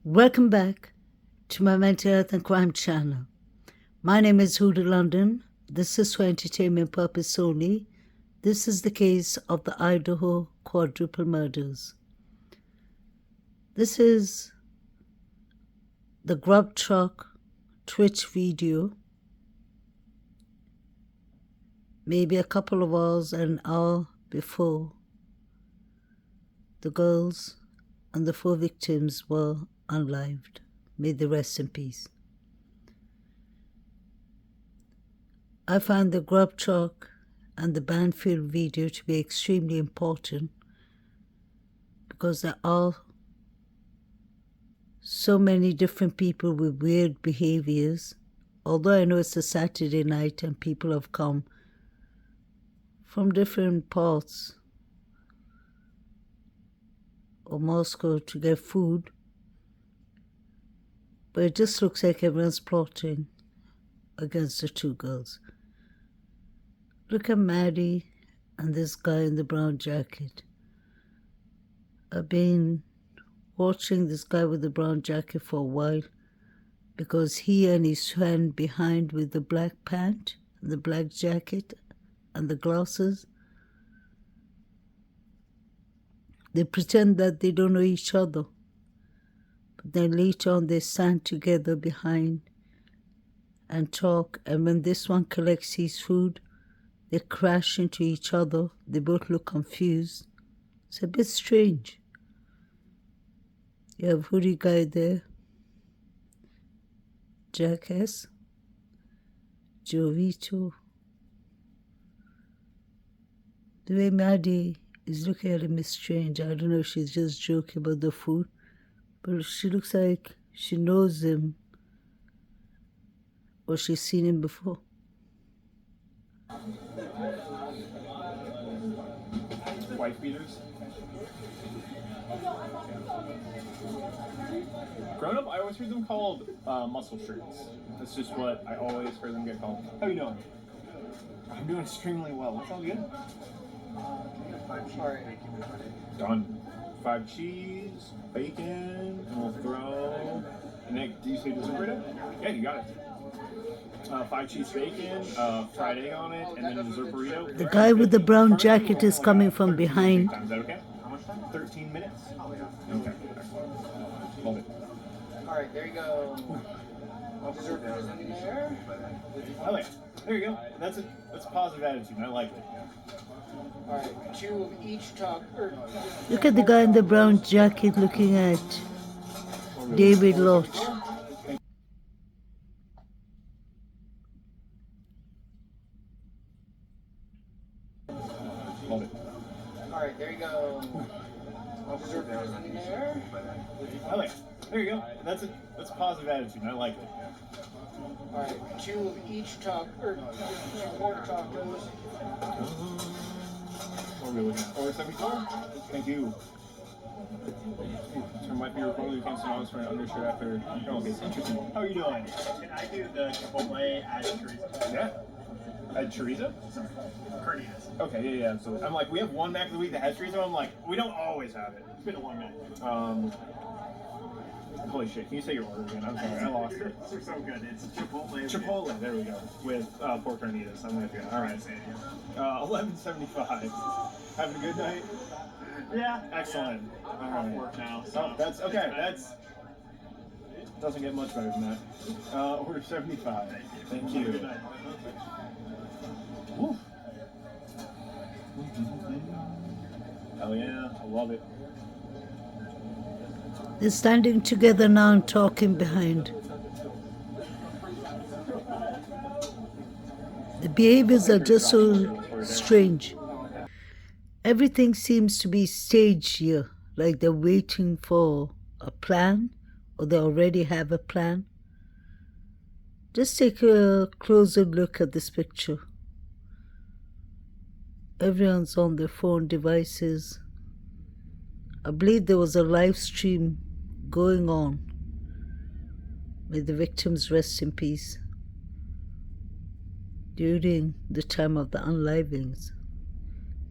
Welcome back to my mental health and crime channel. My name is Huda London. This is for entertainment purpose only. This is the case of the Idaho quadruple murders. This is the Grub truck Twitch video, maybe a couple of hours, an hour before the girls and the 4 victims were unlived. May they rest in peace. I find the Grub truck and the Banfield video to be extremely important because there are so many different people with weird behaviors. Although I know it's a Saturday night and people have come from different parts of Moscow to get food, but it just looks like everyone's plotting against the 2 girls. Look at Maddie and this guy in the brown jacket. I've been watching this guy with the brown jacket for a while because he and his friend behind with the black pant and the black jacket and the glasses, they pretend that they don't know each other. But then later on they stand together behind and talk, and when this one collects his food, they crash into each other. They both look confused. It's a bit strange. You have hoodie guy there, jackass, Jovito. The way Maddie is looking at him is strange. I don't know if she's just joking about the food, but she looks like she knows him or she's seen him before. Wife beaters. Growing up, I always heard them called muscle shirts. That's just what I always heard them get called. How you doing? I'm doing extremely well. That sounds good. Done. 5 cheese, bacon, and we'll throw. And then, do you say dessert burrito? Yeah, you got it. 5 cheese bacon, fried egg on it, and then a dessert burrito. The guy with the brown jacket is coming from behind. Is that okay? How much time? 13 minutes. Okay. Hold it. Alright, there you go. Dessert burrito in there. Oh yeah. There you go. That's a positive attitude. I like it. Alright, 2 of each taco. Look at the guy in the brown jacket looking at David Lodge. Hold it. Alright, there you go. Dessert burrito in there. Oh yeah. There you go. That's a positive attitude. I like it. Alright, 2 of each taco, or 2 pork tacos. What are we looking at? 474? Thank you. This might be recording. You can't see notes for an undershirt after. Oh, okay, it's interesting. How are you doing? Can I do the Chipotle add chorizo? Yeah. Add chorizo? Carnitas. Okay, yeah. So I'm like, we have one night of the week that has chorizo. I'm like, we don't always have it. It's been a long night. Holy shit! Can you say your order again? I'm sorry, I lost it. They're so good. It's Chipotle. Chipotle. There we go. With pork carnitas. I'm with you. All right. 1175. Having a good night. Yeah. Excellent. All I'm off right. work now, so Oh, that's okay. That's doesn't get much better than that. Order 75. Thank you. Good night. Woo. Hell yeah, I love it. They're standing together now and talking behind. The behaviors are just so strange. Everything seems to be staged here, like they're waiting for a plan or they already have a plan. Just take a closer look at this picture. Everyone's on their phone devices. I believe there was a live stream going on. May the victims rest in peace. During the time of the unlivings.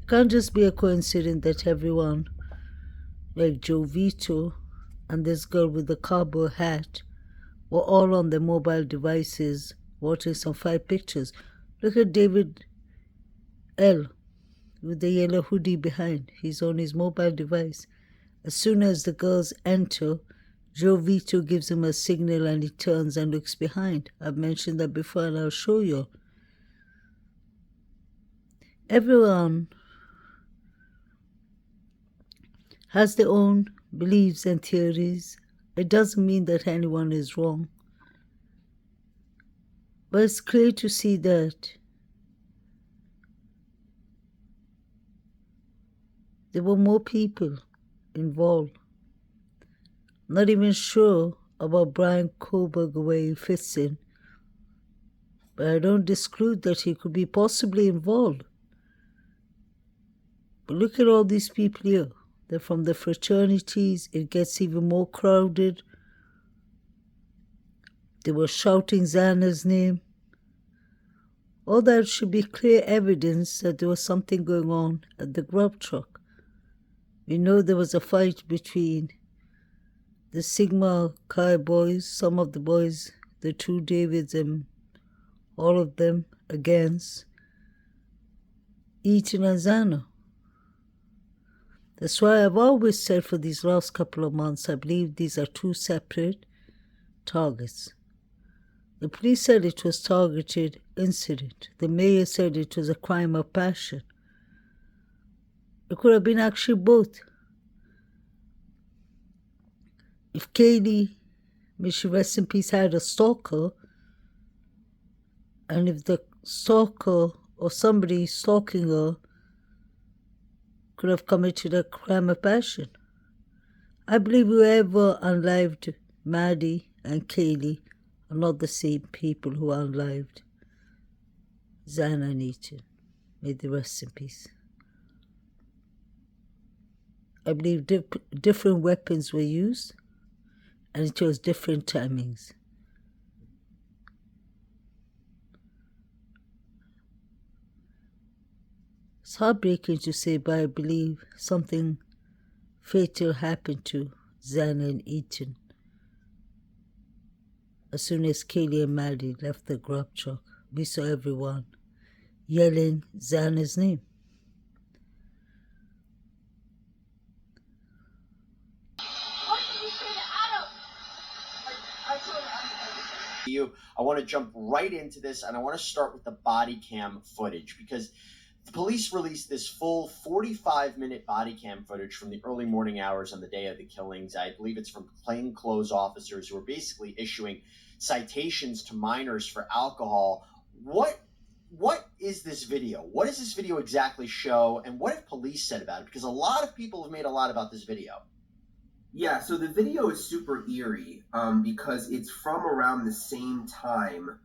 It can't just be a coincidence that everyone, like Jovito and this girl with the cowboy hat were all on their mobile devices watching some 5 pictures. Look at David L. with the yellow hoodie behind. He's on his mobile device. As soon as the girls enter, Joe Vito gives him a signal and he turns and looks behind. I've mentioned that before and I'll show you. Everyone has their own beliefs and theories. It doesn't mean that anyone is wrong. But it's clear to see that there were more people involved. Not even sure about Brian Koberg where he fits in, but I don't disclude that he could be possibly involved. But look at all these people here. They're from the fraternities. It gets even more crowded. They were shouting Xana's name. All that should be clear evidence that there was something going on at the Grub truck. We know there was a fight between the Sigma Chi boys, some of the boys, the 2 Davids and all of them against Eaton and Xana. That's why I've always said for these last couple of months, I believe these are 2 separate targets. The police said it was targeted incident. The mayor said it was a crime of passion. It could have been actually both. If Kaylee, may she rest in peace, had a stalker, and if the stalker or somebody stalking her could have committed a crime of passion. I believe whoever unlived Maddie and Kaylee are not the same people who unlived Xana and Eaton. May they rest in peace. I believe different weapons were used, and it was different timings. It's heartbreaking to say, but I believe something fatal happened to Xana and Eaton as soon as Kaylee and Maddie left the Grub truck. We saw everyone yelling Xana's name. I want to jump right into this, and I want to start with the body cam footage because the police released this full 45-minute body cam footage from the early morning hours on the day of the killings. I believe it's from plainclothes officers who are basically issuing citations to minors for alcohol. What is this video? What does this video exactly show, and what have police said about it? Because a lot of people have made a lot about this video. Yeah, so the video is super eerie because it's from around the same time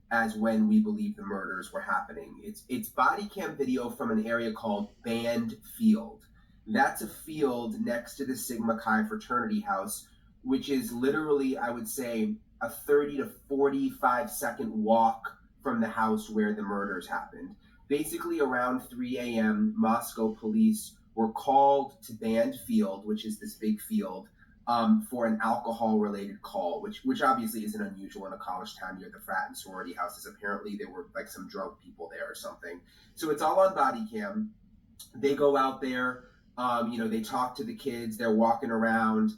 as when we believe the murders were happening. It's body cam video from an area called Band Field. That's a field next to the Sigma Chi fraternity house, which is literally, I would say, a 30 to 45 second walk from the house where the murders happened. Basically around 3 a.m., Moscow police were called to Band Field, which is this big field, for an alcohol-related call, which obviously isn't unusual in a college town near the frat and sorority houses. Apparently there were like some drunk people there or something. So it's all on body cam. They go out there, they talk to the kids, they're walking around.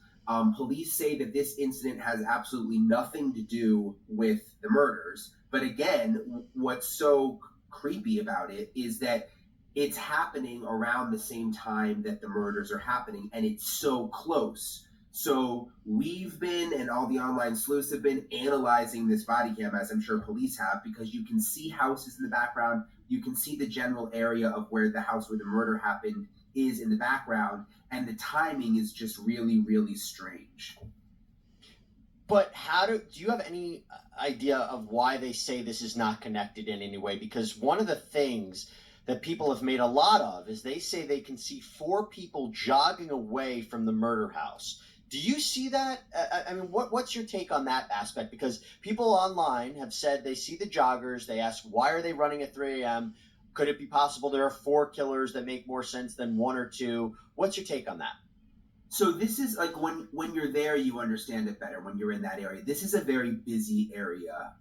Police say that this incident has absolutely nothing to do with the murders. But again, what's so creepy about it is that it's happening around the same time that the murders are happening, and it's so close. So we've been, and all the online sleuths have been, analyzing this body cam, as I'm sure police have, because you can see houses in the background. You can see the general area of where the house where the murder happened is in the background, and the timing is just really, really strange. But do you have any idea of why they say this is not connected in any way? Because one of the things that people have made a lot of is they say they can see 4 people jogging away from the murder house. Do you see that? I mean, what's your take on that aspect? Because people online have said they see the joggers. They ask, why are they running at 3 a.m.? Could it be possible there are 4 killers that make more sense than 1 or 2? What's your take on that? So this is like when you're there, you understand it better when you're in that area. This is a very busy area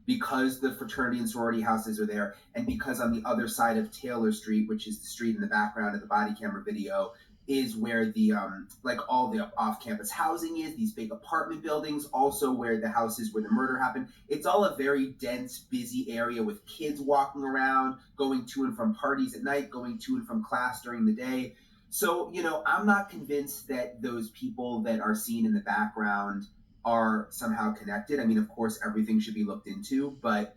because the fraternity and sorority houses are there, and because on the other side of Taylor Street, which is the street in the background of the body camera video, is where the like all the off-campus housing is, these big apartment buildings, also where the house is where the murder happened. It's all a very dense, busy area with kids walking around, going to and from parties at night, going to and from class during the day. So, I'm not convinced that those people that are seen in the background are somehow connected. I mean, of course, everything should be looked into, but,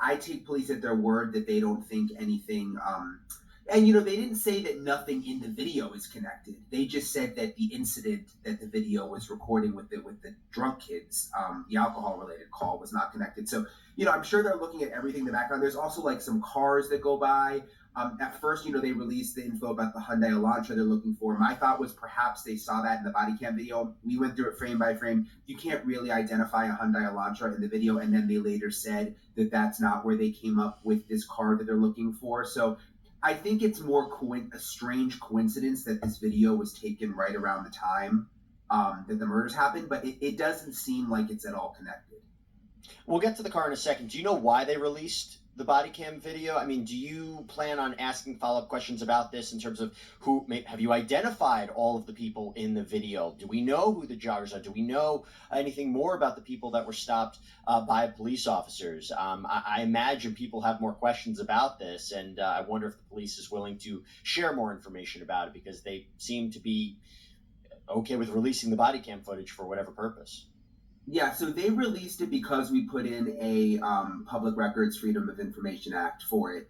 I take police at their word that they don't think anything. And, they didn't say that nothing in the video is connected. They just said that the incident that the video was recording with the drunk kids, the alcohol-related call, was not connected. So, I'm sure they're looking at everything in the background. There's also like some cars that go by. At first, they released the info about the Hyundai Elantra they're looking for. My thought was perhaps they saw that in the body cam video. We went through it frame by frame. You can't really identify a Hyundai Elantra in the video, and then they later said that that's not where they came up with this car that they're looking for. So I think it's more a strange coincidence that this video was taken right around the time that the murders happened, but it doesn't seem like it's at all connected. We'll get to the car in a second. Do you know why they released the body cam video? I mean, do you plan on asking follow-up questions about this in terms of have you identified all of the people in the video? Do we know who the joggers are? Do we know anything more about the people that were stopped by police officers? I imagine people have more questions about this, and I wonder if the police is willing to share more information about it, because they seem to be okay with releasing the body cam footage for whatever purpose. Yeah, so they released it because we put in a Public Records Freedom of Information Act for it.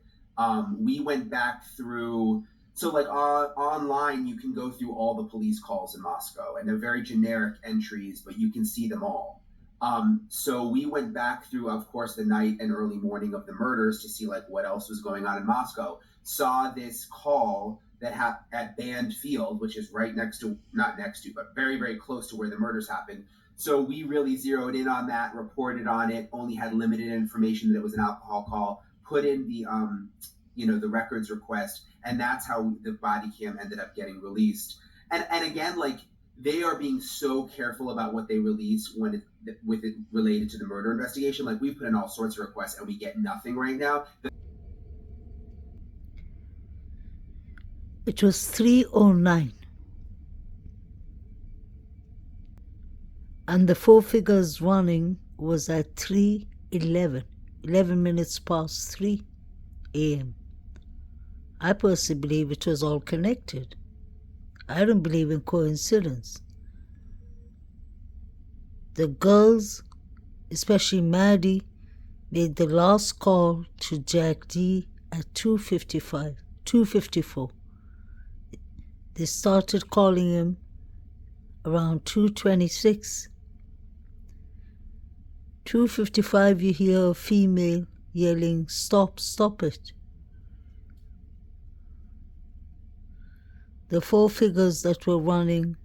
We went back through, so like online, you can go through all the police calls in Moscow, and they're very generic entries, but you can see them all. So we went back through, of course, the night and early morning of the murders to see like what else was going on in Moscow. Saw this call that at Band Field, which is right next to, not next to, but very, very close to where the murders happened. So we really zeroed in on that, reported on it, only had limited information that it was an alcohol call, put in the, the records request, and that's how the body cam ended up getting released. And again, like, they are being so careful about what they release with it related to the murder investigation. Like, we put in all sorts of requests and we get nothing right now. It was 3:09. And the 4 figures running was at 3:11, 11 minutes past 3 a.m. I personally believe it was all connected. I don't believe in coincidence. The girls, especially Maddie, made the last call to Jack D at 2:54. They started calling him around 2:26. 2:55, you hear a female yelling, "Stop, stop it." The 4 figures that were running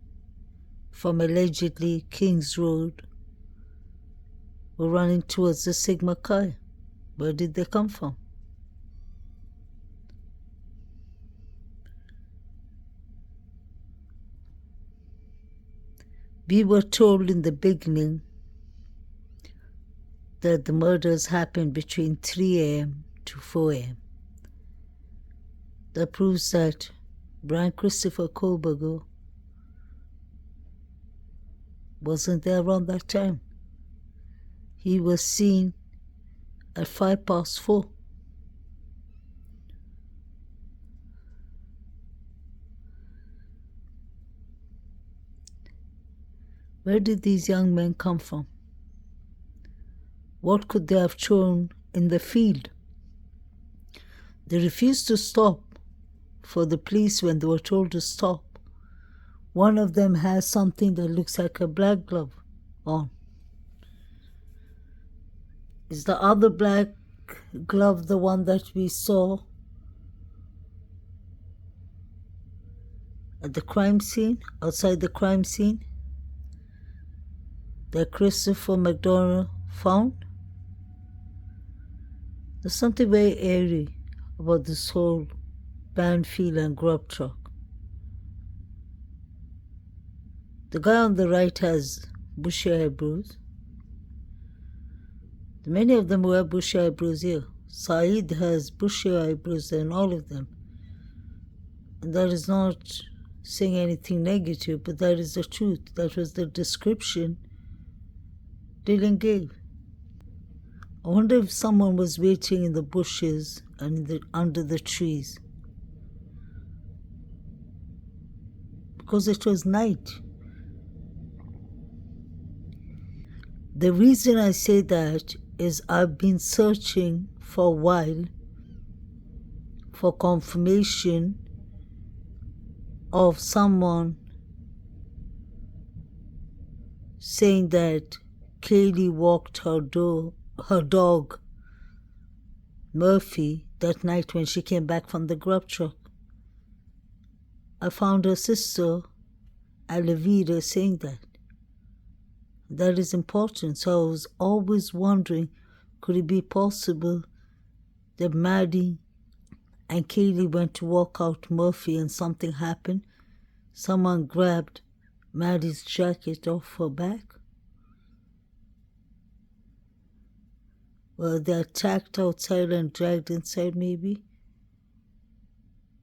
from allegedly Kings Road were running towards the Sigma Chi. Where did they come from? We were told in the beginning that the murders happened between 3 a.m. to 4 a.m. That proves that Brian Christopher Koberger wasn't there around that time. He was seen at 4:05. Where did these young men come from? What could they have thrown in the field? They refused to stop for the police when they were told to stop. One of them has something that looks like a black glove on. Is the other black glove the one that we saw at the crime scene, outside the crime scene, that Christopher McDonald found? There's something very eerie about this whole Banfield and Grub truck. The guy on the right has bushy eyebrows. Many of them wear bushy eyebrows here. Saeed has bushy eyebrows and all of them. And that is not saying anything negative, but that is the truth. That was the description Dylan gave. I wonder if someone was waiting in the bushes and under the trees. Because it was night. The reason I say that is I've been searching for a while for confirmation of someone saying that Kaylee walked her dog, Murphy, that night when she came back from the Grub truck. I found her sister, Alavida, saying that. That is important. So I was always wondering, could it be possible that Maddie and Kaylee went to walk out Murphy and something happened? Someone grabbed Maddie's jacket off her back? Well, they attacked outside and dragged inside, maybe?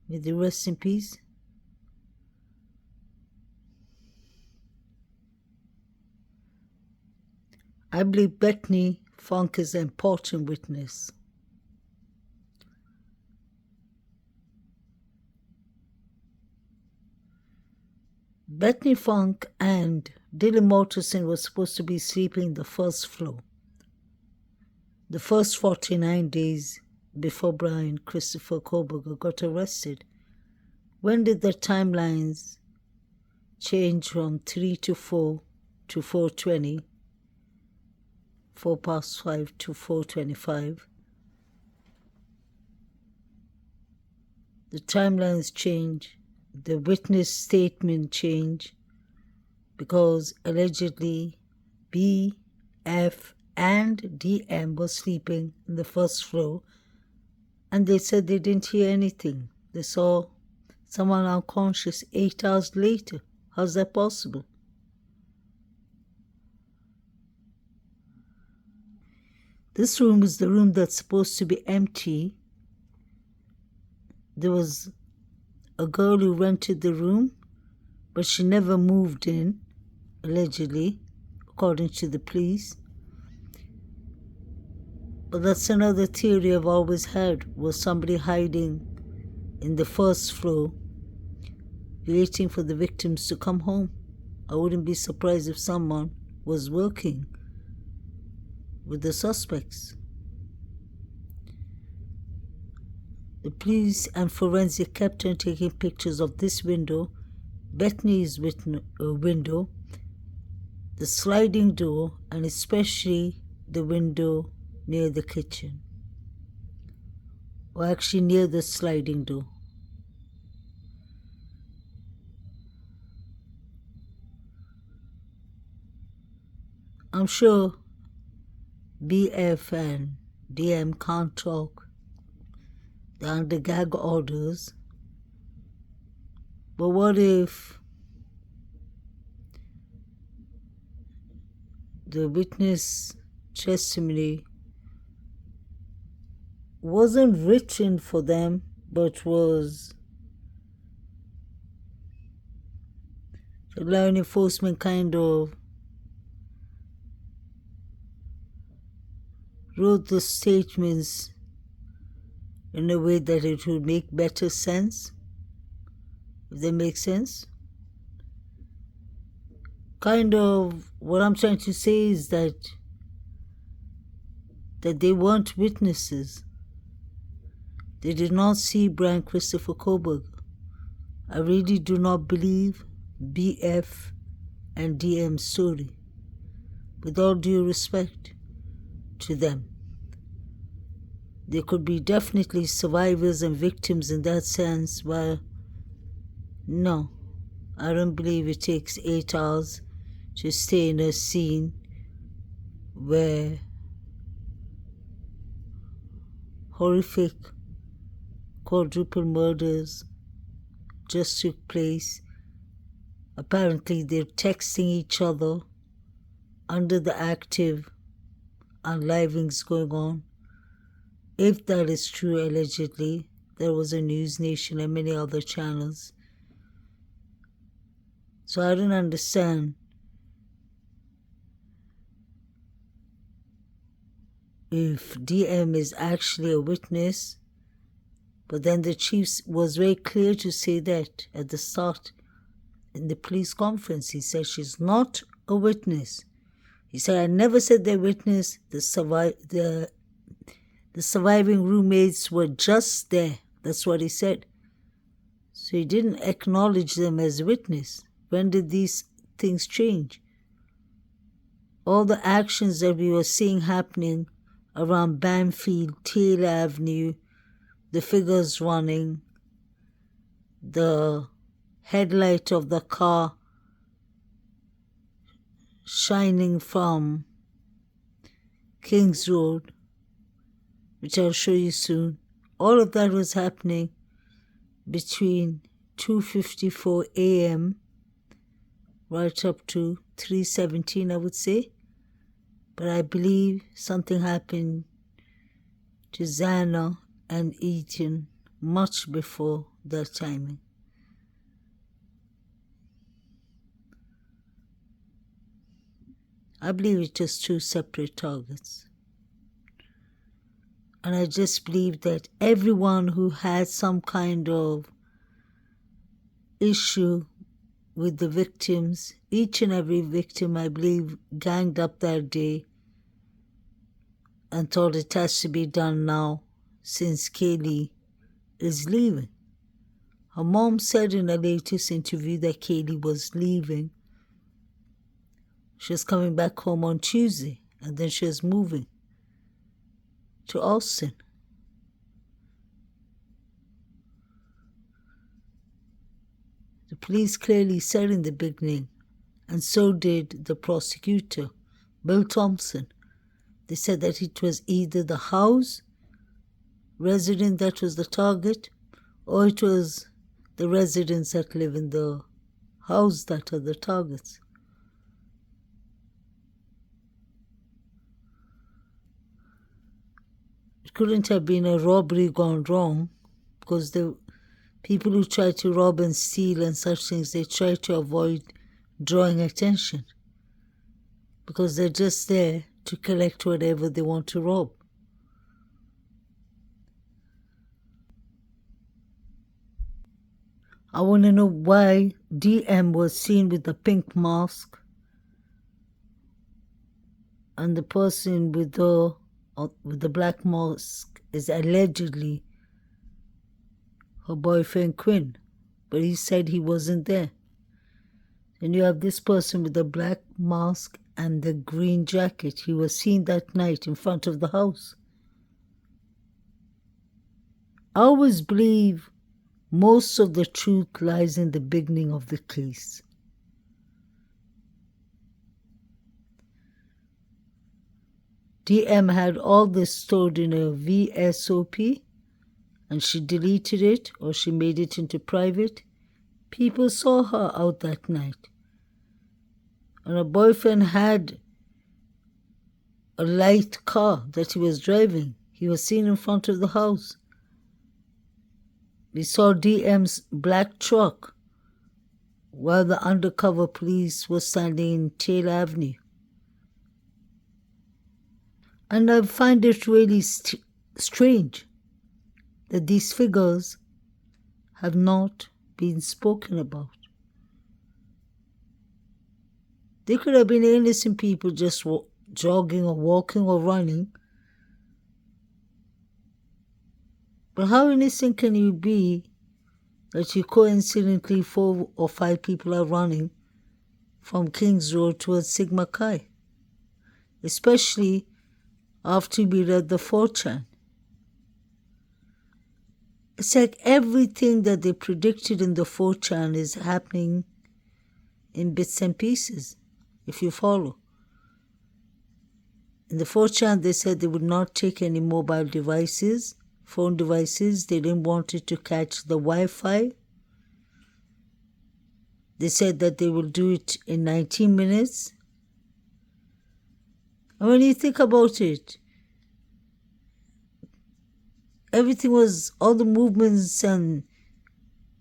May they rest in peace? I believe Bethany Funk is an important witness. Bethany Funk and Dylan Mortensen were supposed to be sleeping the first floor. The first 49 days before Brian Christopher Koberger got arrested. When did the timelines change from 3 to 4 to 4:20, 5 to 4:25? The timelines change, the witness statement change, because allegedly B, F, and DM were sleeping in the first floor, and they said they didn't hear anything. They saw someone unconscious 8 hours later. How's that possible? This room is the room that's supposed to be empty. There was a girl who rented the room, but she never moved in, allegedly, according to the police. But that's another theory I've always had. Was somebody hiding in the first floor, waiting for the victims to come home? I wouldn't be surprised if someone was working with the suspects. The police and forensic kept on taking pictures of this window, Bethany's window, the sliding door, and especially the window near the kitchen, or actually near the sliding door. I'm sure BF and DM can't talk. They're under gag orders. But what if the witness testimony wasn't written for them, but was the law enforcement kind of wrote the statements in a way that it would make better sense? If that makes sense? Kind of what I'm trying to say is that they weren't witnesses. They did not see Brian Christopher Koberger. I really do not believe BF and DM's story, with all due respect to them. They could be definitely survivors and victims in that sense, but no, I don't believe it takes 8 hours to stay in a scene where horrific quadruple murders just took place Apparently they're texting each other under the active unlivings going on. If that is true, allegedly, there was a News Nation and many other channels. So I don't understand if DM is actually a witness, but then the chief was very clear to say that at the start in the police conference. He said she's not a witness. He said, I never said they're witness. The surviving roommates were just there. That's what he said. So he didn't acknowledge them as witness. When did these things change? All the actions that we were seeing happening around Banfield, Taylor Avenue, the figures running, the headlight of the car shining from Kings Road, which I'll show you soon. All of that was happening between 2:54 a.m. right up to 3:17, I would say. But I believe something happened to Xana and Ethan much before that timing. I believe it was two separate targets. And I just believe that everyone who had some kind of issue with the victims, each and every victim, I believe, ganged up that day and thought it has to be done now since Kaylee is leaving. Her mom said in a latest interview that Kaylee was leaving. She was coming back home on Tuesday, and then she was moving to Austin. The police clearly said in the beginning, and so did the prosecutor, Bill Thompson. They said that it was either the house resident that was the target, or it was the residents that live in the house that are the targets. It couldn't have been a robbery gone wrong, because the people who try to rob and steal and such things, they try to avoid drawing attention, because they're just there to collect whatever they want to rob. I want to know why DM was seen with the pink mask and the person with the black mask is allegedly her boyfriend Quinn, but he said he wasn't there. Then you have this person with the black mask and the green jacket. He was seen that night in front of the house. I always believe most of the truth lies in the beginning of the case. DM had all this stored in a VSOP, and she deleted it or she made it into private. People saw her out that night. And her boyfriend had a light car that he was driving. He was seen in front of the house. We saw DM's black truck while the undercover police were standing in Taylor Avenue. And I find it really strange that these figures have not been spoken about. They could have been innocent people just jogging or walking or running. But how innocent can you be that you coincidentally 4 or 5 people are running from Kings Road towards Sigma Chi? Especially after we read the 4chan. It's like everything that they predicted in the 4chan is happening in bits and pieces, if you follow. In the 4chan, they said they would not take any mobile devices, phone devices. They didn't want it to catch the Wi-Fi. They said that they will do it in 19 minutes. And when you think about it, everything was, all the movements and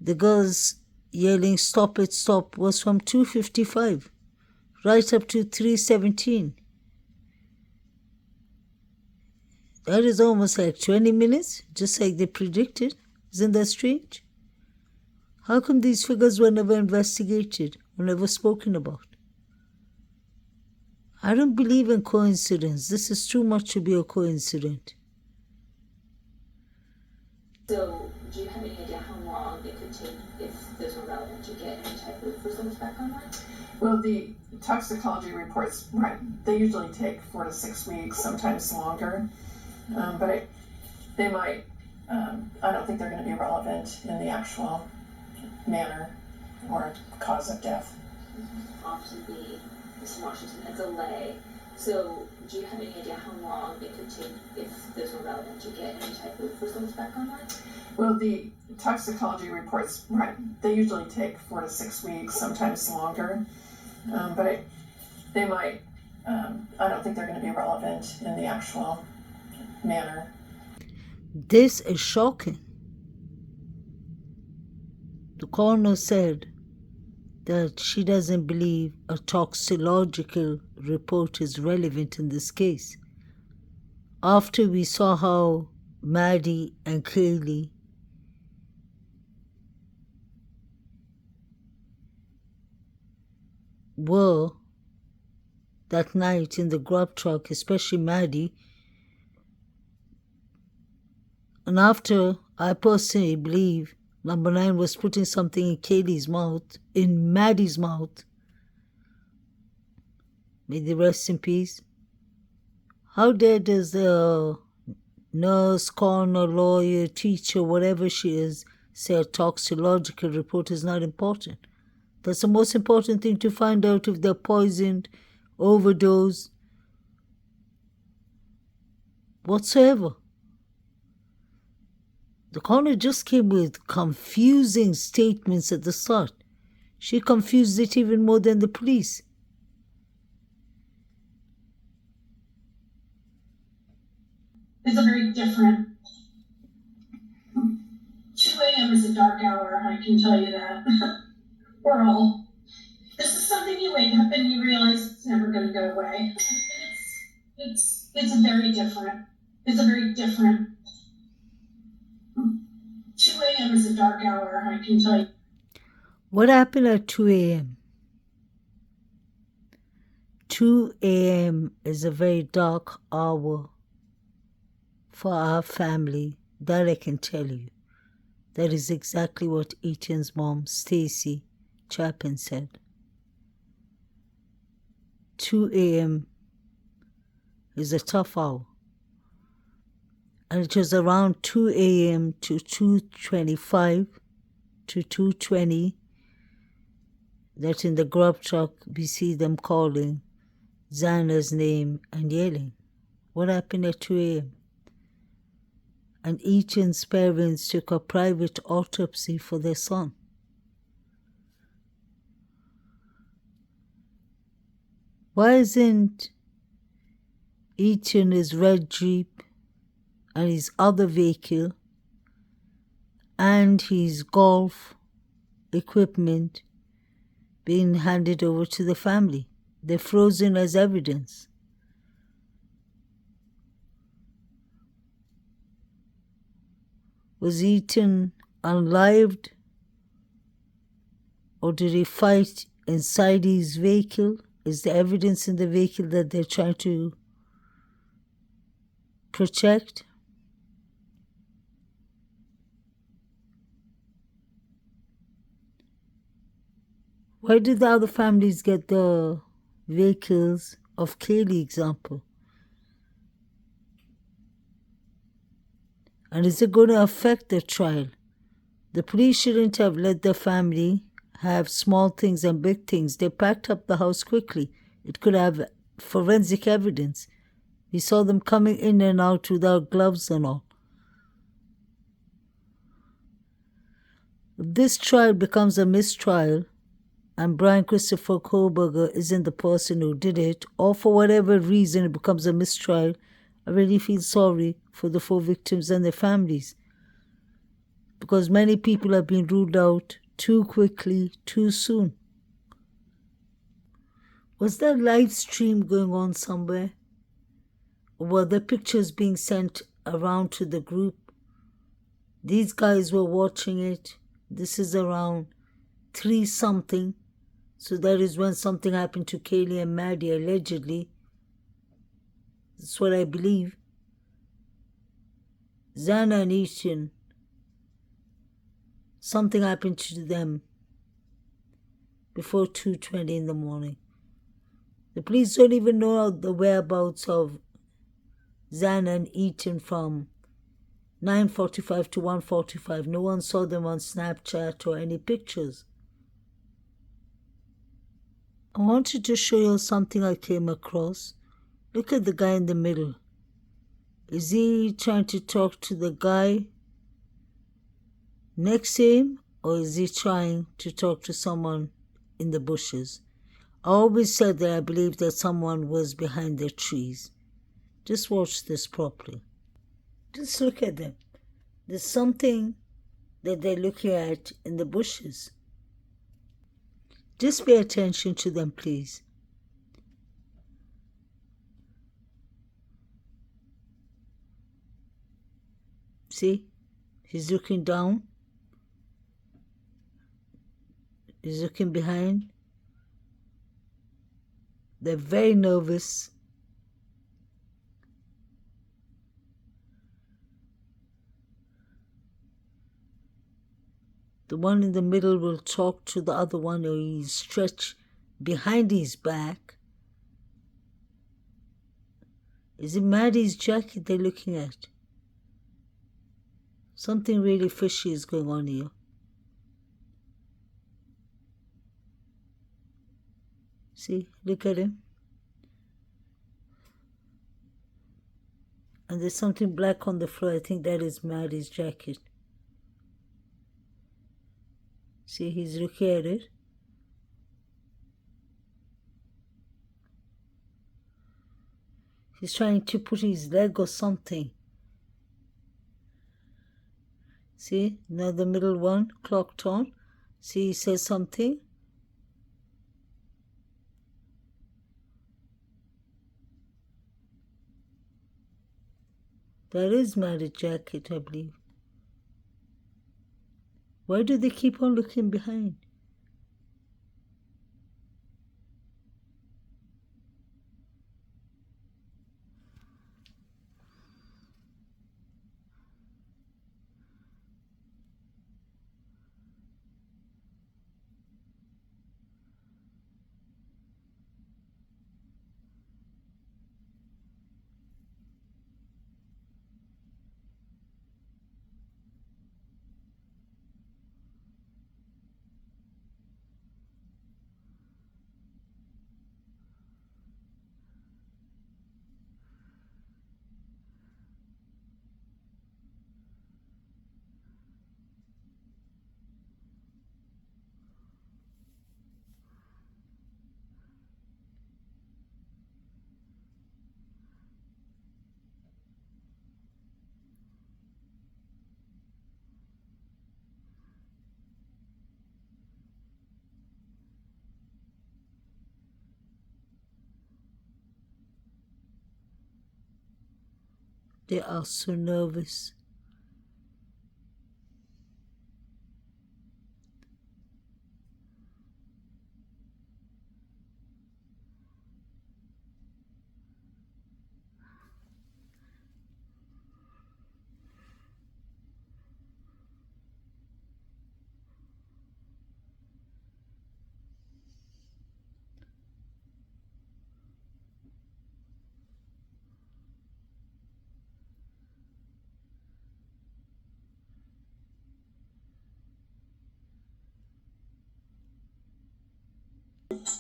the girls yelling, "Stop it, stop," was from 2:55 right up to 3:17. That is almost like 20 minutes, just like they predicted. Isn't that strange? How come these figures were never investigated or never spoken about? I don't believe in coincidence. This is too much to be a coincidence. So, do you have any idea how long it could take, if those were relevant, to get any type of results back online? Well, the toxicology reports, right, they usually take 4 to 6 weeks, sometimes longer. But they might, I don't think they're going to be relevant in the actual manner or cause of death. Often be, Mr. Washington, a delay. So, do you have any idea how long it could take, if those were relevant, to get any type of results back online? Well, the toxicology reports, right, they usually take 4 to 6 weeks, sometimes longer. But they might, I don't think they're going to be relevant in the actual manner. This is shocking. The coroner said that she doesn't believe a toxicological report is relevant in this case. After we saw how Maddie and Kaylee were that night in the Grub truck, especially Maddie, and after I personally believe Number 9 was putting something in Kaylee's mouth, in Maddie's mouth. May they rest in peace. How dare does the nurse, coroner, lawyer, teacher, whatever she is, say a toxicological report is not important? That's the most important thing, to find out if they're poisoned, overdosed, whatsoever. The coroner just came with confusing statements at the start. She confused it even more than the police. It's a very different. 2 a.m. is a dark hour, I can tell you that. We're all. This is something you wake up and you realize it's never going to go away. It's a very different. It's a very different. 2 a.m. is a dark hour, I can tell you. What happened at 2 a.m.? 2 a.m. is a very dark hour for our family. That I can tell you. That is exactly what Ethan's mom, Stacy Chapin, said. 2 a.m. is a tough hour. And it was around 2 a.m. to 2:25 to 2:20 that in the Grub truck we see them calling Xana's name and yelling. What happened at 2 a.m.? And Ethan's parents took a private autopsy for their son. Why isn't Ethan his red Jeep and his other vehicle and his golf equipment being handed over to the family? They're frozen as evidence. Was Ethan unlived, or did he fight inside his vehicle? Is the evidence in the vehicle that they're trying to protect? Why did the other families get the vehicles of Kaylee, example? And is it going to affect the trial? The police shouldn't have let the family have small things and big things. They packed up the house quickly. It could have forensic evidence. We saw them coming in and out without gloves and all. If this trial becomes a mistrial, and Brian Christopher Kohlberger isn't the person who did it, or for whatever reason it becomes a mistrial, I really feel sorry for the 4 victims and their families, because many people have been ruled out too quickly, too soon. Was there a live stream going on somewhere? Or were the pictures being sent around to the group? These guys were watching it. This is around 3-something. So that is when something happened to Kaylee and Maddie, allegedly. That's what I believe. Xana and Ethan, something happened to them before 2:20 in the morning. The police don't even know the whereabouts of Xana and Ethan from 9:45 to 1:45. No one saw them on Snapchat or any pictures. I wanted to show you something I came across. Look at the guy in the middle. Is he trying to talk to the guy next to him, or is he trying to talk to someone in the bushes? I always said that I believed that someone was behind the trees. Just watch this properly. Just look at them. There's something that they're looking at in the bushes. Just pay attention to them, please. See? He's looking down. He's looking behind. They're very nervous. The one in the middle will talk to the other one, or he's stretched behind his back. Is it Maddie's jacket they're looking at? Something really fishy is going on here. See, look at him. And there's something black on the floor. I think that is Maddie's jacket. See, he's looking at it. He's trying to put his leg or something. See, now the middle one clocked on. See, he says something. That is Maddie's jacket, I believe. Why do they keep on looking behind? They are so nervous.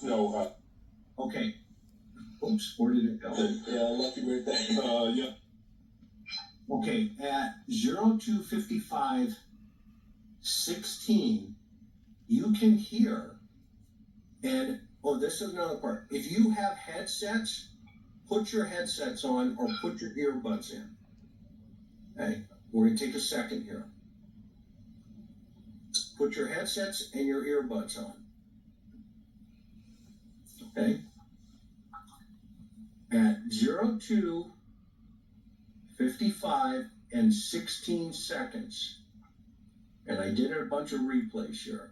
No, Okay. Oops, where did it go? yeah, lucky birthday. Yeah. Okay, at 02:55:16, you can hear And, oh, this is another part. If you have headsets, put your headsets on or put your earbuds in. Okay, we're going to take a second here. Put your headsets and your earbuds on. Okay? At 02, 55, and 16 seconds. And I did a bunch of replays here.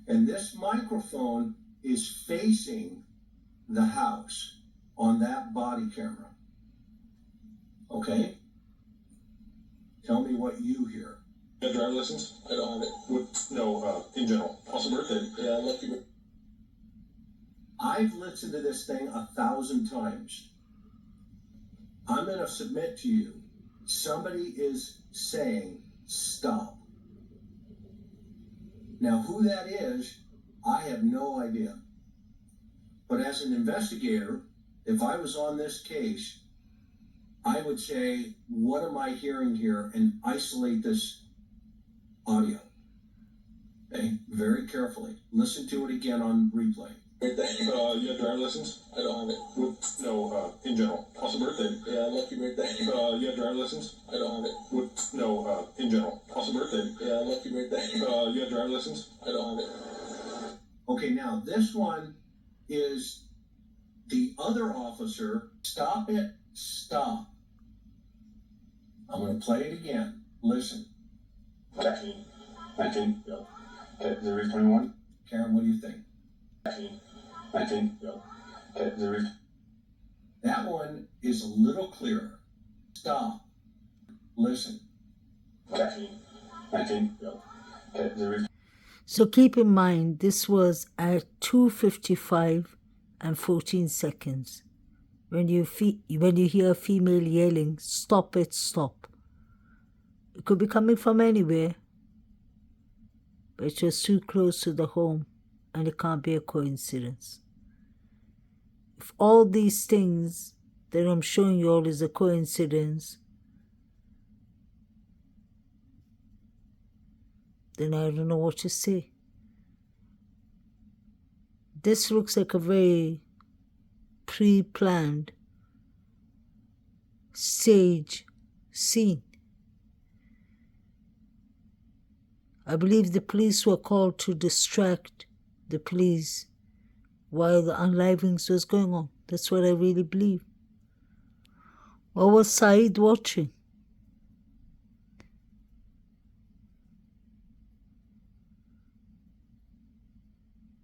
And this microphone is facing the house on that body camera. Okay? Tell me what you hear. You have driver's license? I don't have it. No, in general. Also birthday. Yeah, I love you. I've listened to this thing 1,000 times. I'm going to submit to you. Somebody is saying, stop. Now, who that is, I have no idea. But as an investigator, if I was on this case, I would say, what am I hearing here? And isolate this audio. Okay, very carefully. Listen to it again on replay. You have driver's license? I don't have it. No, in general. Also birthday. Yeah, I love you birthday. You have driver's license? I don't have it. No, in general. Also birthday. Yeah, I love you birthday. You have driver's license? I don't have it. Okay, now this one is the other officer. Stop it. Stop. I'm going to play it again. Listen. 19. Yeah. Okay, 021. Karen, what do you think? 19. Yeah. Okay, 0. That one is a little clearer. Stop. Listen. 19. Yeah. Okay, 0. So keep in mind, this was at 2:55 and 14 seconds. When you hear a female yelling, stop it, stop. It could be coming from anywhere, but it's just too close to the home, and it can't be a coincidence. If all these things that I'm showing you all is a coincidence, then I don't know what to say. This looks like a very pre-planned stage scene. I believe the police were called to distract the police while the unlivings was going on. That's what I really believe. What was Saeed watching?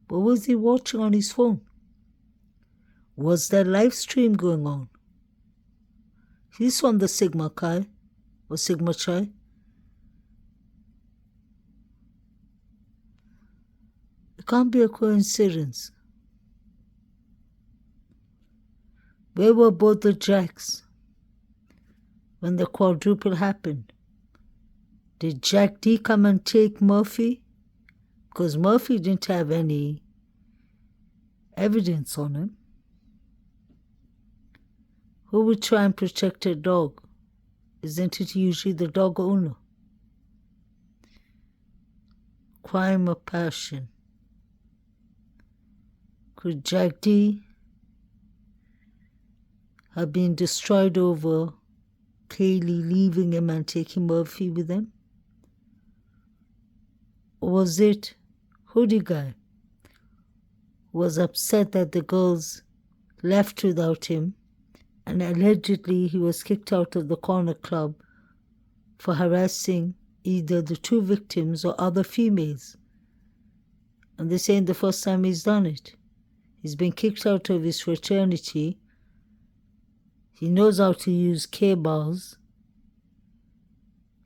What was he watching on his phone? Was there live stream going on? He's on the Sigma Chi or Sigma Chi. It can't be a coincidence. Where were both the Jacks when the quadruple happened? Did Jack D come and take Murphy? Because Murphy didn't have any evidence on him. Who would try and protect a dog? Isn't it usually the dog owner? Crime or passion? Could Jack D have been destroyed over Kaylee leaving him and taking Murphy with him? Or was it Hoodie Guy who was upset that the girls left without him, and allegedly he was kicked out of the corner club for harassing either the two victims or other females? And this ain't the first time he's done it. He's been kicked out of his fraternity. He knows how to use K-bars.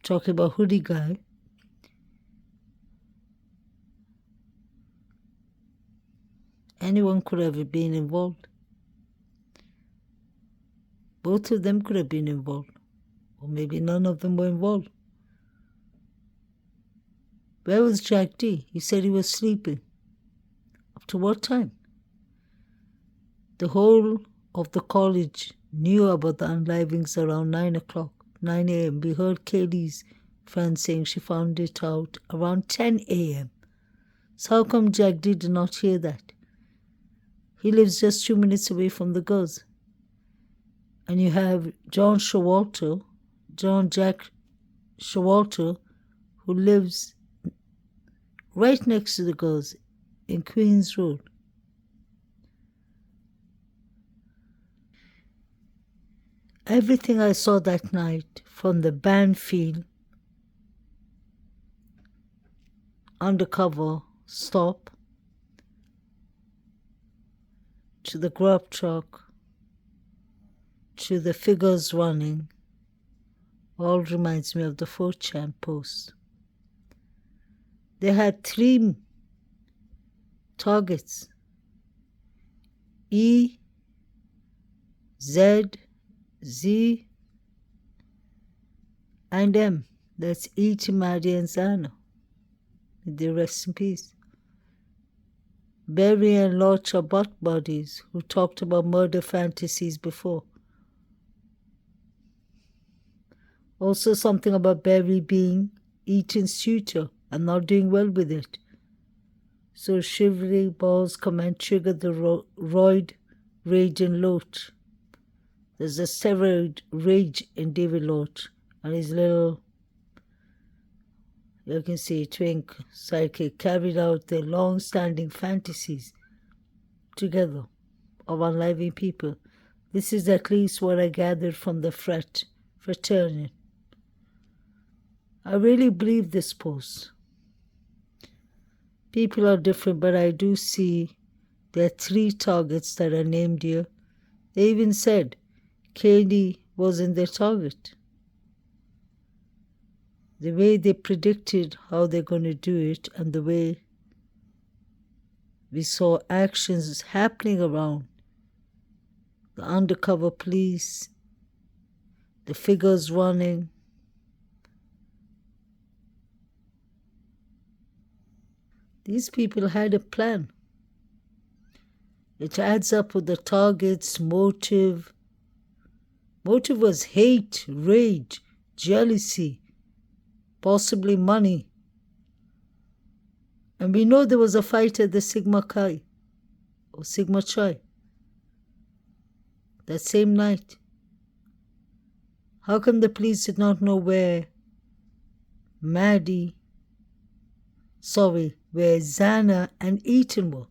Talking about Hoodie Guy. Anyone could have been involved. Both of them could have been involved. Or maybe none of them were involved. Where was Jack D? He said he was sleeping. Up to what time? The whole of the college knew about the unlivings around 9 o'clock. 9 a.m. We heard Kaylee's friend saying she found it out around 10 a.m. So how come Jack did not hear that? He lives just 2 minutes away from the girls. And you have John Jack Showalter, who lives right next to the girls in Queens Road. Everything I saw that night, from the band field, undercover stop, to the Grub truck, to the figures running, all reminds me of the 4chan post. They had 3 targets: E, Z, Z, and M. That's E to Maddie and Zana. May they rest in peace. Barry and Lorch are butt buddies who talked about murder fantasies before. Also something about Barry being Eaton's tutor and not doing well with it. So shivery balls comment triggered the roid rage in Loach. There's a steroid rage in David Loach and his little, you can see, twink sidekick carried out their long-standing fantasies together of unliving people. This is at least what I gathered from the fraternity. I really believe this post. People are different, but I do see there are 3 targets that are named here. They even said Katie wasn't their target. The way they predicted how they're going to do it and the way we saw actions happening around the undercover police, the figures running. These people had a plan. It adds up with the target's motive. Motive was hate, rage, jealousy, possibly money. And we know there was a fight at the Sigma Chi or Sigma Chi that same night. How come the police did not know where Zana and Eaton were?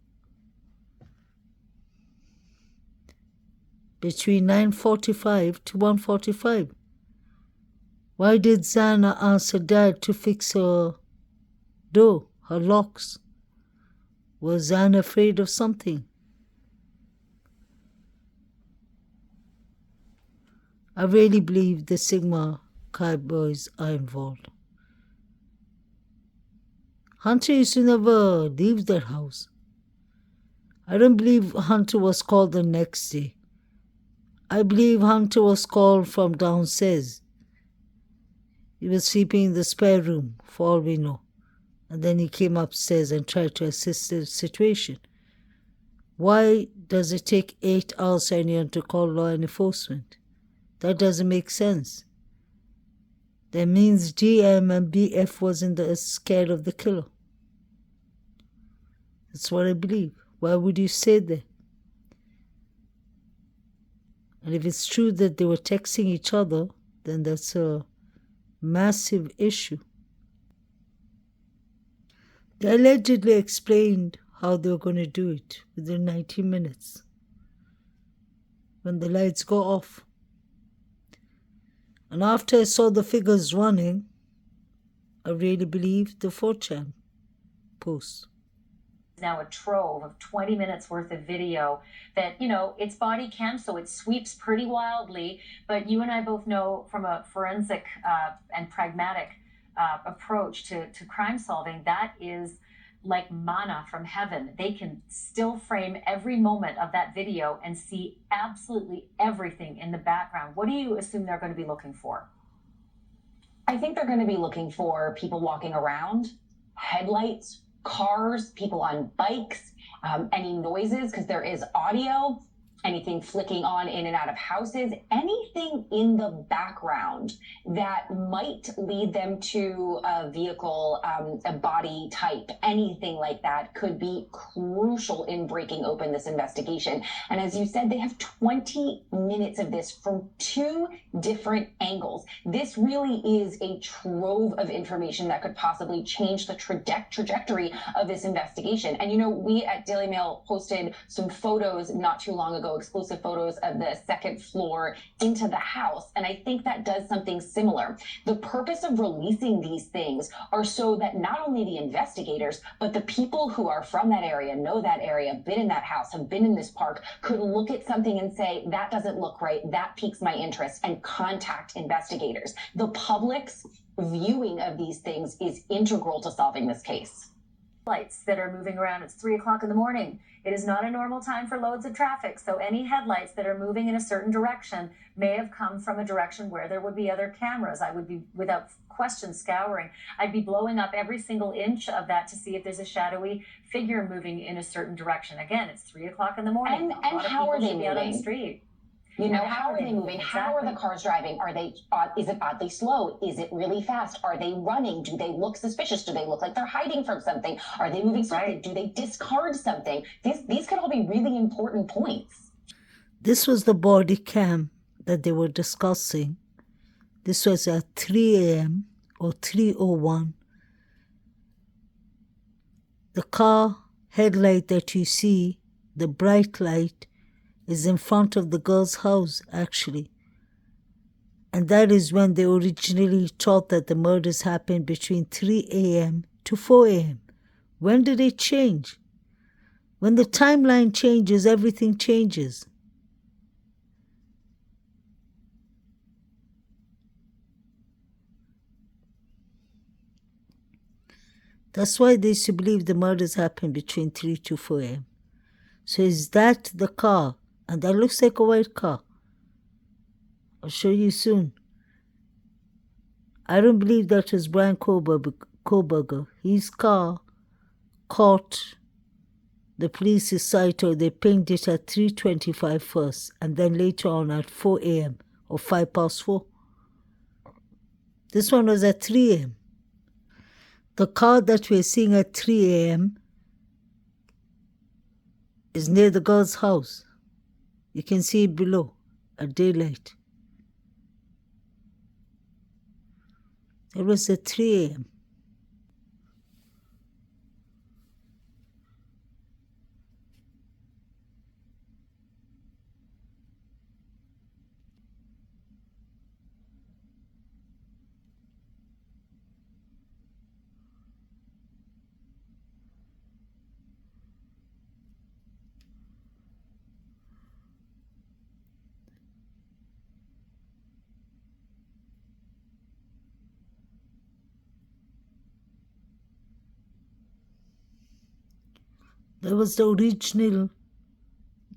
Between 9:45 to 1:45. Why did Zana ask her dad to fix her door, her locks? Was Zana afraid of something? I really believe the Sigma Chi boys are involved. Hunter used to never leave that house. I don't believe Hunter was called the next day. I believe Hunter was called from downstairs. He was sleeping in the spare room, for all we know. And then he came upstairs and tried to assist the situation. Why does it take 8 hours for anyone to call law enforcement? That doesn't make sense. That means GM and BF wasn't scared of the killer. That's what I believe. Why would you say that? And if it's true that they were texting each other, then that's a massive issue. They allegedly explained how they were going to do it within 90 minutes when the lights go off. And after I saw the figures running, I really believed the 4chan post. Now a trove of 20 minutes worth of video that, you know, it's body cam, so it sweeps pretty wildly. But you and I both know from a forensic and pragmatic approach to crime solving, that is like manna from heaven. They can still frame every moment of that video and see absolutely everything in the background. What do you assume they're going to be looking for? I think they're going to be looking for people walking around, headlights, cars, people on bikes, any noises, because there is audio. anything flicking on in and out of houses, anything in the background that might lead them to a vehicle, a body type, anything like that could be crucial in breaking open this investigation. And as you said, they have 20 minutes of this from 2 different angles. This really is a trove of information that could possibly change the trajectory of this investigation. And you know, we at Daily Mail posted some photos not too long ago, exclusive photos of the second floor into the house. And I think that does something similar. The purpose of releasing these things are so that not only the investigators, but the people who are from that area, know that area, been in that house, have been in this park, could look at something and say, that doesn't look right, that piques my interest, and contact investigators. The public's viewing of these things is integral to solving this case. Lights that are moving around. It's 3 o'clock in the morning. It is not a normal time for loads of traffic, so any headlights that are moving in a certain direction may have come from a direction where there would be other cameras. I would be, without question, scouring. I'd be blowing up every single inch of that to see if there's a shadowy figure moving in a certain direction. Again, it's 3 o'clock in the morning. And how are they moving? Out on the moving? street. You know, how are they moving? How are the cars driving? Are they, is it oddly slow? Is it really fast? Are they running? Do they look suspicious? Do they look like they're hiding from something? Are they moving swiftly? Right. Do they discard something? These could all be really important points. This was the body cam that they were discussing. This was at 3 a.m. or 3:01. The car headlight that you see, the bright light, is in front of the girl's house, actually. And that is when they originally thought that the murders happened between 3 a.m. to 4 a.m. When did it change? When the timeline changes, everything changes. That's why they used to believe the murders happened between 3 to 4 a.m. So is that the car? And that looks like a white car. I'll show you soon. I don't believe that was Brian Koberger. His car caught the police's sight, or they pinged it at 3:25 first, and then later on at 4 a.m. or 5 past 4. This one was at 3 a.m. The car that we're seeing at 3 a.m. is near the girl's house. You can see it below at daylight. It was at 3 a.m. There was the original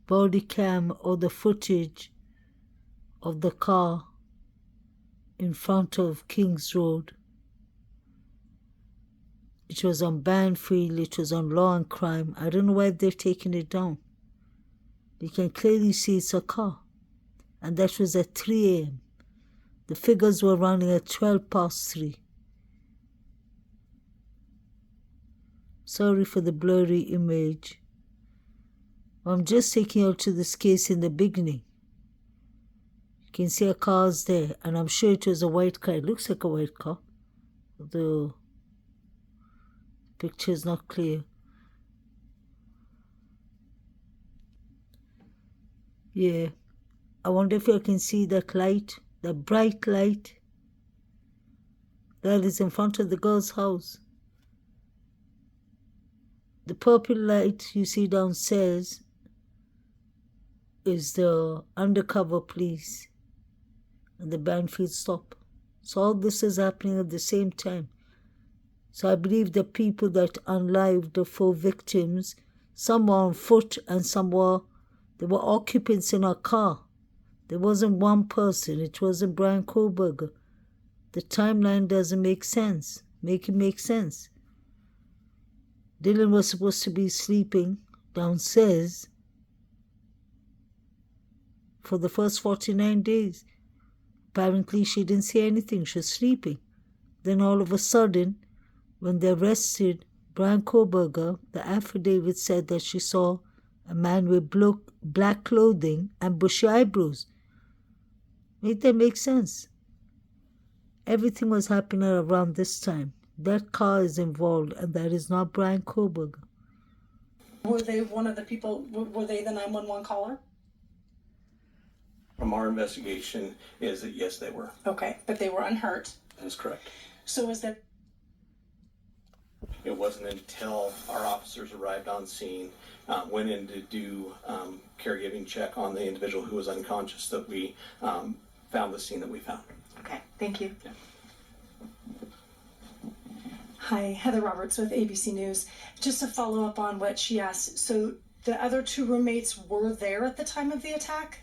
body cam or the footage of the car in front of King's Road. It was on Banfield, it was on Law and Crime. I don't know why they've taken it down. You can clearly see it's a car. And that was at 3 a.m. The figures were running at 12 past 3. Sorry for the blurry image. I'm just taking you to this case in the beginning. You can see a car's there, and I'm sure it was a white car. It looks like a white car. The picture is not clear. Yeah. I wonder if you can see that light, the bright light. That is in front of the girl's house. The purple light you see downstairs is the undercover police and the Banfield stop. So all this is happening at the same time. So I believe the people that unlived the 4 victims, some were on foot and they were occupants in a car. There wasn't one person. It wasn't Brian Koberger. The timeline doesn't make sense. Make it make sense. Dylan was supposed to be sleeping downstairs. for the first 49 days. Apparently, she didn't see anything. She was sleeping. Then all of a sudden, when they arrested Brian Koberger, the affidavit said that she saw a man with black clothing and bushy eyebrows. Made that make sense? Everything was happening around this time. That car is involved, and that is not Brian Koberger. Were they one of the people, were they the 911 caller? From our investigation is that yes, they were. Okay, but they were unhurt. That is correct. So is there... It wasn't until our officers arrived on scene, went in to do caregiving check on the individual who was unconscious, that we found the scene that we found. Okay, thank you. Yeah. Hi, Heather Roberts with ABC News. Just to follow up on what she asked, so the other two roommates were there at the time of the attack?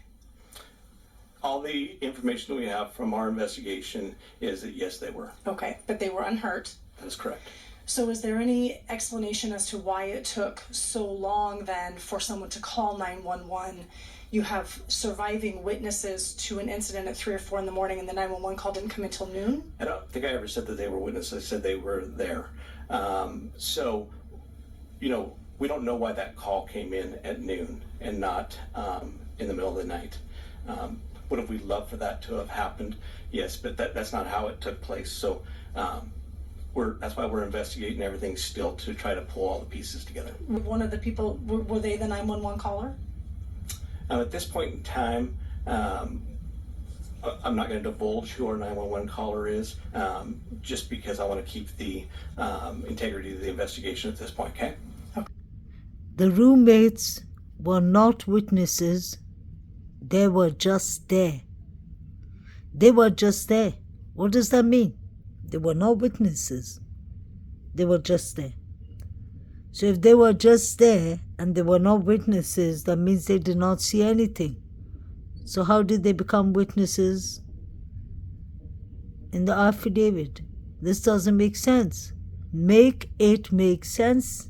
All the information we have from our investigation is that yes, they were. Okay, but they were unhurt? That is correct. So is there any explanation as to why it took so long then for someone to call 911? You have surviving witnesses to an incident at 3 or 4 in the morning, and the 911 call didn't come until noon? I don't think I ever said that they were witnesses. I said they were there. So, you know, we don't know why that call came in at noon and not in the middle of the night. Would have we loved for that to have happened? Yes, but that's not how it took place. So that's why we're investigating everything still, to try to pull all the pieces together. One of the people, were they the 911 caller? At this point in time, I'm not going to divulge who our 911 caller is, just because I want to keep the integrity of the investigation at this point, okay? The roommates were not witnesses. They were just there. They were just there. What does that mean? They were not witnesses. They were just there. So if they were just there and they were not witnesses, that means they did not see anything. So how did they become witnesses in the affidavit? This doesn't make sense. Make it make sense.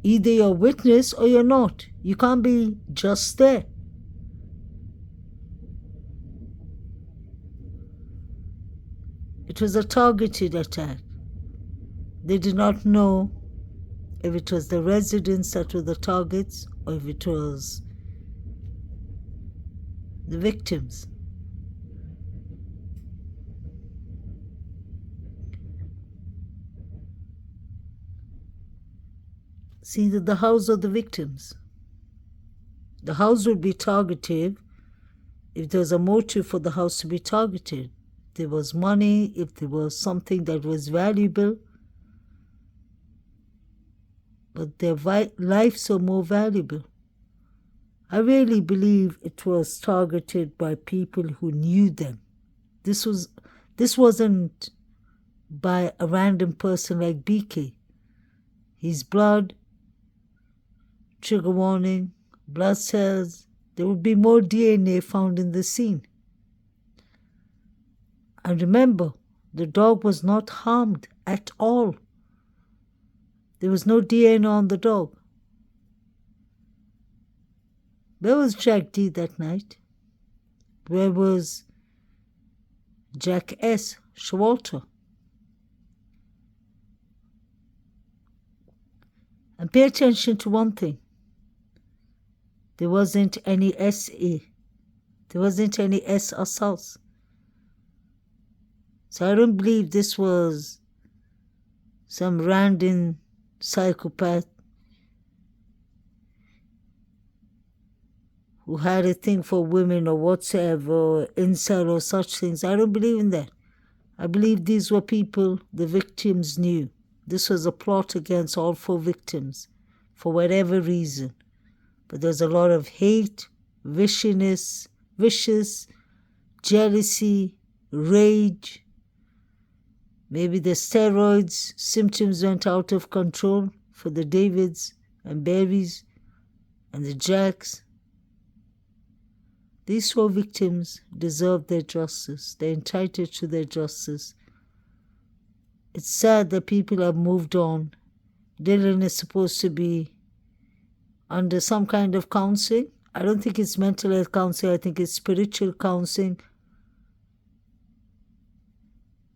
Either you're a witness or you're not. You can't be just there. It was a targeted attack. They did not know if it was the residents that were the targets or if it was the victims. See, the house of the victims. The house would be targeted if there was a motive for the house to be targeted. If there was money, if there was something that was valuable. But their lives are more valuable. I really believe it was targeted by people who knew them. This wasn't by a random person like BK. His blood, trigger warning, blood cells, there would be more DNA found in the scene. And remember, the dog was not harmed at all. There was no DNA on the dog. Where was Jack D that night? Where was Jack S. Showalter? And pay attention to one thing. There wasn't any SA. There wasn't any S assaults. So I don't believe this was some random psychopath who had a thing for women or whatsoever, or incel or such things. I don't believe in that. I believe these were people the victims knew. This was a plot against all 4 victims for whatever reason. But there's a lot of hate, vicious, jealousy, rage. Maybe the steroids symptoms went out of control for the Davids and Barrys and the Jacks. These 4 victims deserve their justice. They're entitled to their justice. It's sad that people have moved on. Dylan is supposed to be under some kind of counseling. I don't think it's mental health counseling. I think it's spiritual counseling.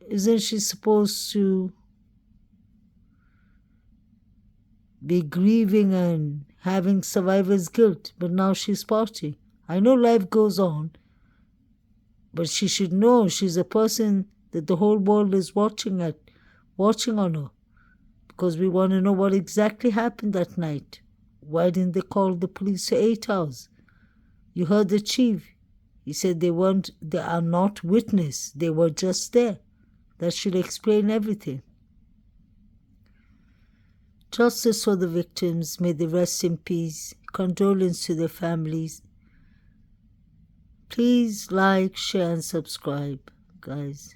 Isn't she supposed to be grieving and having survivor's guilt? But now she's partying. I know life goes on, but she should know she's a person that the whole world is watching on her, because we want to know what exactly happened that night. Why didn't they call the police for 8 hours? You heard the chief. He said they are not witness. They were just there. That should explain everything. Justice for the victims. May they rest in peace. Condolence to their families. Please like, share, and subscribe, guys.